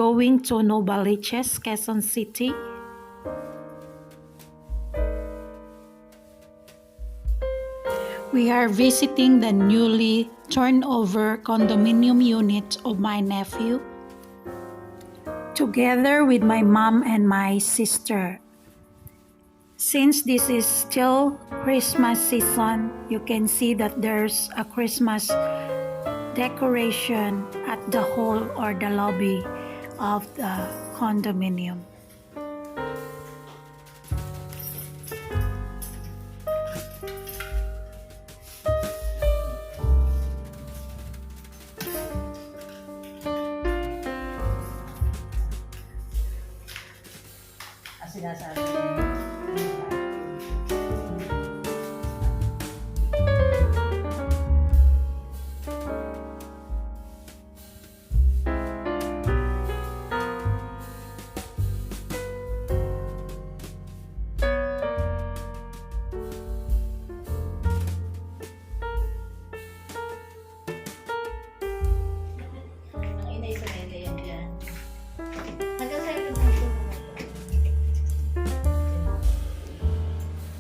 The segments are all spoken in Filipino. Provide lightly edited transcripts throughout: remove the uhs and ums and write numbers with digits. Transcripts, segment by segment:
going to Novaliches, Quezon City. We are visiting the newly turned over condominium unit of my nephew, together with my mom and my sister. Since this is still Christmas season, you can see that there's a Christmas decoration at the hall or the lobby of the condominium.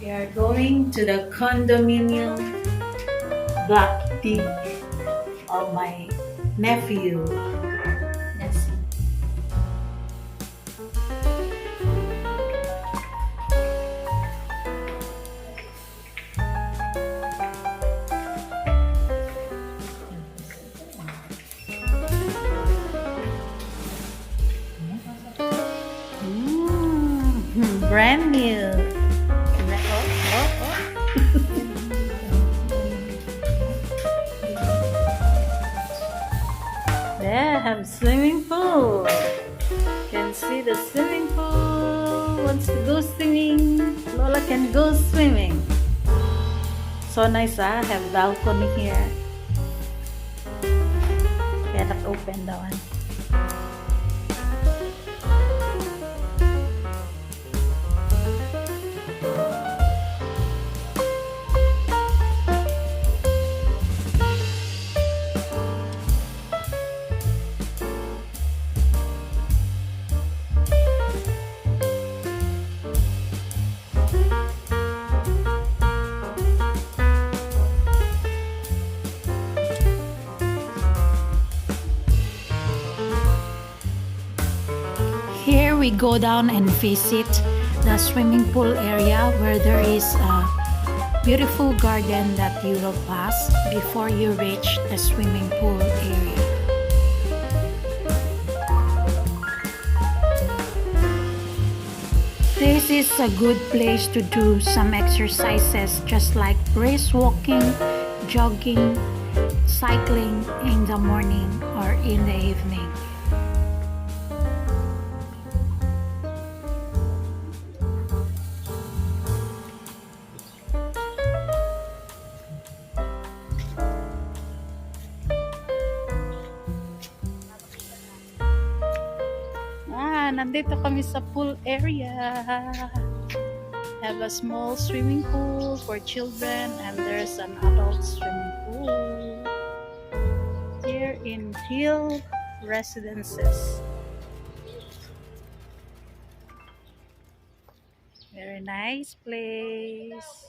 We are going to the condominium black tea of my nephew. Yes. Brand new. They have swimming pool. You can see the swimming pool. Wants to go swimming. Lola can go swimming. So nice, ah. Have balcony here. Kaya open daw. Here we go down and visit the swimming pool area where there is a beautiful garden that you will pass before you reach the swimming pool area. This is a good place to do some exercises just like brisk walking, jogging, cycling in the morning or in the evening. Nandito kami sa pool area. Have a small swimming pool for children and there's an adult swimming pool here in Hill Residences. Very nice place.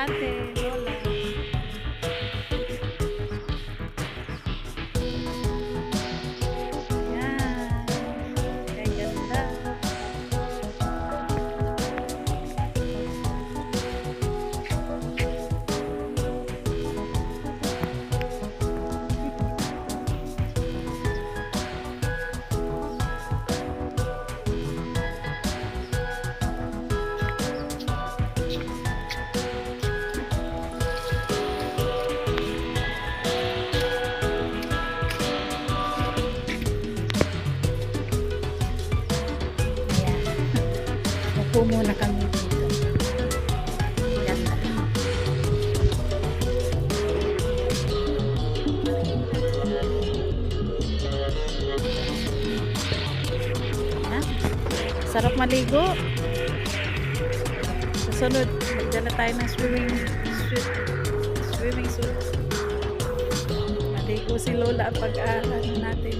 Ate, Lola. muna kami dito. Ganda. Ha? Sarap maligo. Susunod, magdala tayo ng swimming suit. Maligo si Lola pag-aaral natin.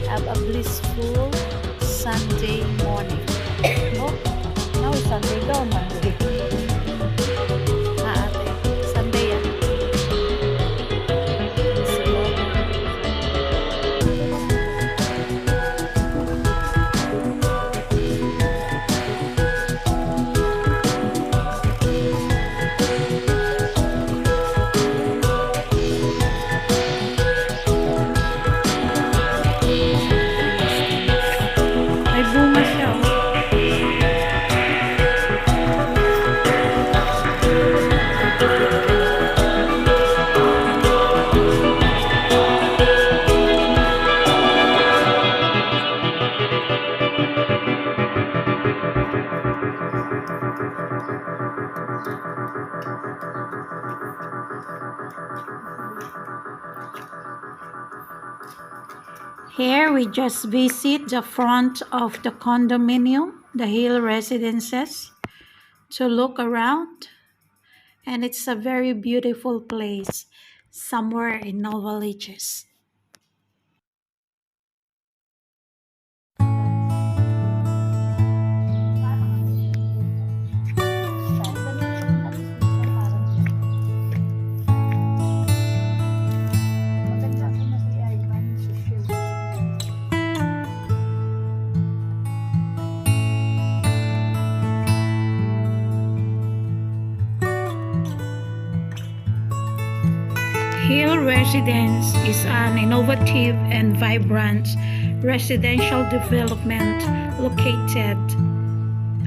Have a blissful Sunday morning. Oh, now it's Sunday daw, Monday. Ate, Sunday yan. Here we just visit the front of the condominium, the Hill Residences, to look around, and it's a very beautiful place somewhere in Novaliches. Hill Residence is an innovative and vibrant residential development located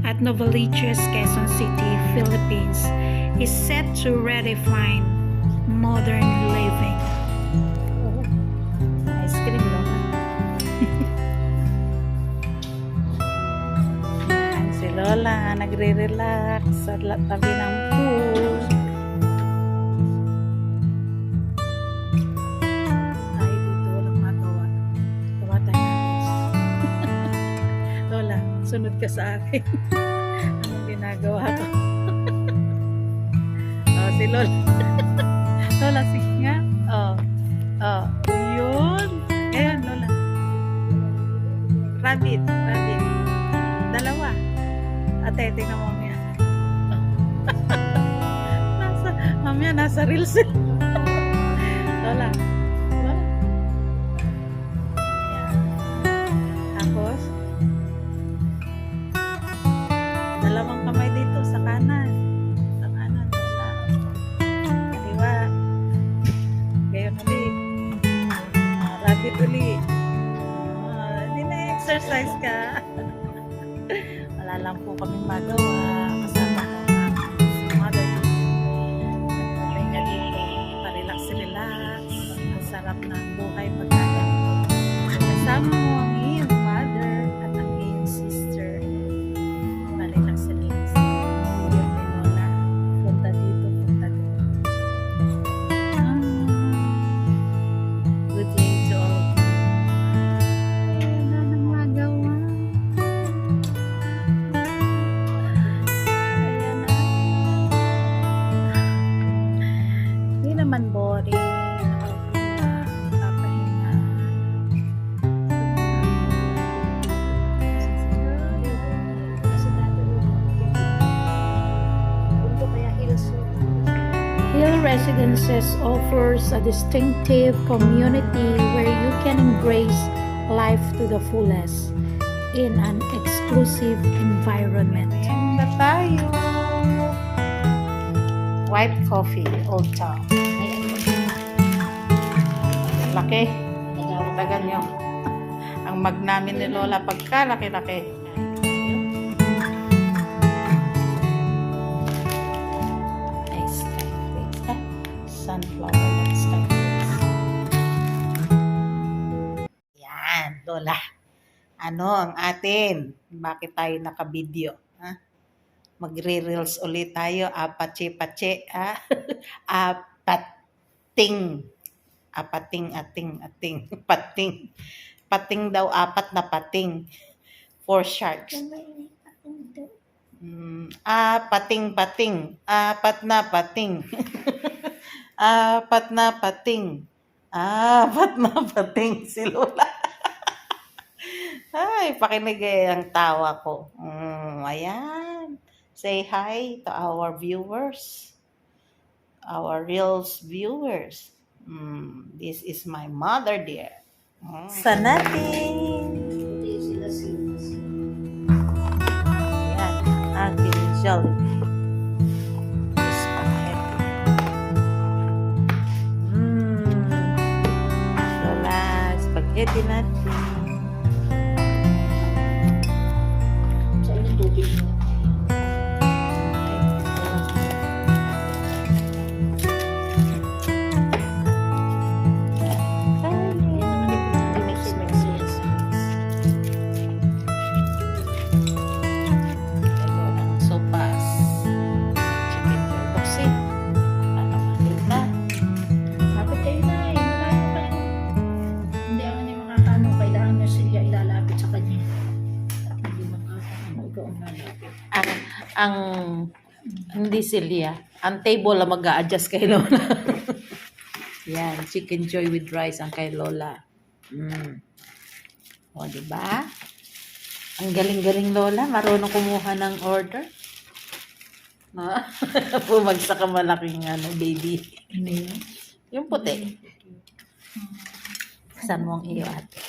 at Novaliches, Quezon City, Philippines. Is set to redefine modern living. Oh, ice cream lang. Yan si Lola, nagre-relax sa tabi ng pool. Sunod ka sa akin. Anong ginagawa ko? Oh, si Lola. Lola, sige nga. Oh. Oh. Yun. Ayan, Lola. Rabbit. Dalawa. Ate, tingnan mo mamaya. Mamaya, nasa reels. Lola. Lola. Ayan. Tapos, dalawang kamay dito sa kanan. Sa kanan, wala. Kaliwa. Gayon ulit. Rabbit ulit. Hindi na-exercise ka. Wala lang po kaming magawa. Kasama si mother. Nagpapahinga dito. Pa-relax. Ang sarap ng buhay pagkaganito. Kasama mo ang iyong mother at ang iyong sister. Naman boring, papahinga. Residences offers a distinctive community where you can embrace life to the fullest in an exclusive environment. Ba tayo? White coffee, Old Town. Laki. Tagal nyo. Ang mag namin ni Lola pagka laki-laki. Nice. Sunflower nuts. Yan, Lola. Ano ang atin? Bakit tayo naka-video? Ha? Magre-reels ulit tayo. Apache-pache. Ha? Apating. Ating. Pating. Pating daw, 4 na pating. 4 sharks. Pating. 4 na pating. 4 na pating. 4 na pating. Si Lola. Ay, pakinig ang tawa ko. Ayan. Say hi to our viewers. Our Reels viewers. This is my mother dear. Sa natin. Yan, ating Jollibee. Spaghetti. Lola, spaghetti natin. Ang hindi Silya, ang table la mag-a-adjust kay Lola. Yan, chicken joy with rice ang kay Lola. O, diba? Ang galing-galing Lola, marunong kumuha ng order. Bumagsak ang malaking baby. Yung puti. Saan mo ang iyo ate?